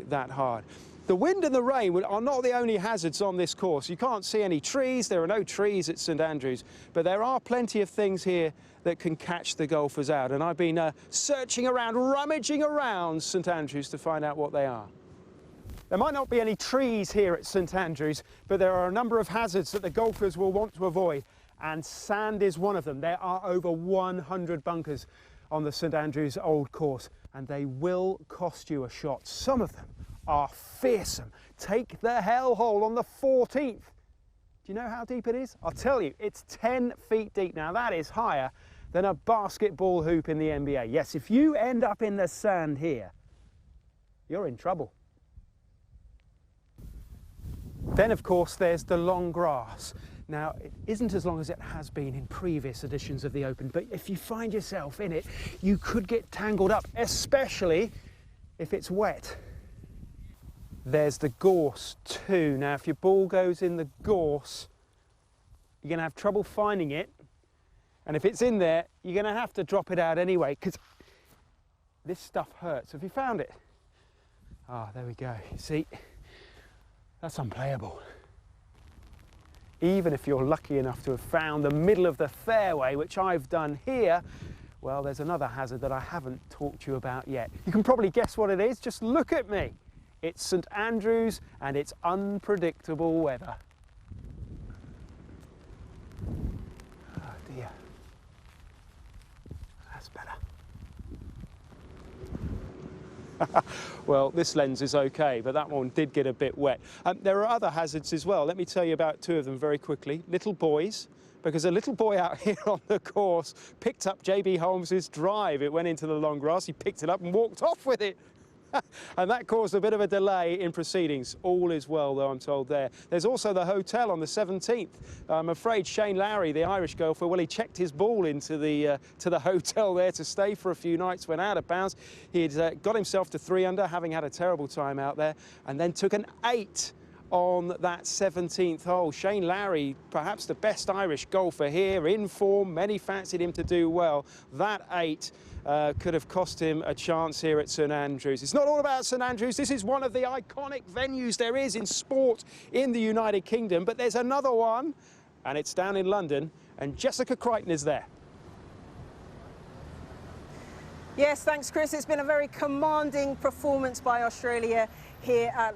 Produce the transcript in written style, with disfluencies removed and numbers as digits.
that hard. The wind and the rain are not the only hazards on this course. You can't see any trees. There are no trees at St Andrews, but there are plenty of things here that can catch the golfers out. And I've been searching around, rummaging around St Andrews to find out what they are. There might not be any trees here at St Andrews, but there are a number of hazards that the golfers will want to avoid, and sand is one of them. There are over 100 bunkers on the St Andrews Old Course, and they will cost you a shot. Some of them are fearsome. Take the hellhole on the 14th. Do you know how deep it is? I'll tell you, it's 10 feet deep. Now that is higher than a basketball hoop in the NBA. Yes, if you end up in the sand here, you're in trouble. Then, of course, there's the long grass. Now, it isn't as long as it has been in previous editions of the Open, but if you find yourself in it, you could get tangled up, especially if it's wet. There's the Gorse too. Now, if your ball goes in the Gorse, you're going to have trouble finding it. And if it's in there, you're going to have to drop it out anyway, because this stuff hurts. Have you found it? Ah, there we go. See, that's unplayable. Even if you're lucky enough to have found the middle of the fairway, which I've done here, well, there's another hazard that I haven't talked to you about yet. You can probably guess what it is. Just look at me. It's St Andrews and it's unpredictable weather. Oh dear. That's better. Well, this lens is okay, but that one did get a bit wet. There are other hazards as well. Let me tell you about two of them very quickly. Little boys, because a little boy out here on the course picked up JB Holmes's drive. It went into the long grass. He picked it up and walked off with it. And that caused a bit of a delay in proceedings. All is well, though, I'm told there. There's also the hotel on the 17th. I'm afraid Shane Lowry, the Irish golfer, well, he checked his ball into the hotel there to stay for a few nights, went out of bounds. He'd got himself to 3 under, having had a terrible time out there, and then took an 8 on that 17th hole. Shane Lowry, perhaps the best Irish golfer here, in form. Many fancied him to do well. That 8 could have cost him a chance here at St Andrews. It's not all about St Andrews. This is one of the iconic venues there is in sport in the United Kingdom, but there's another one, and it's down in London, and Jessica Crichton is there. Yes, thanks, Chris. It's been a very commanding performance by Australia here at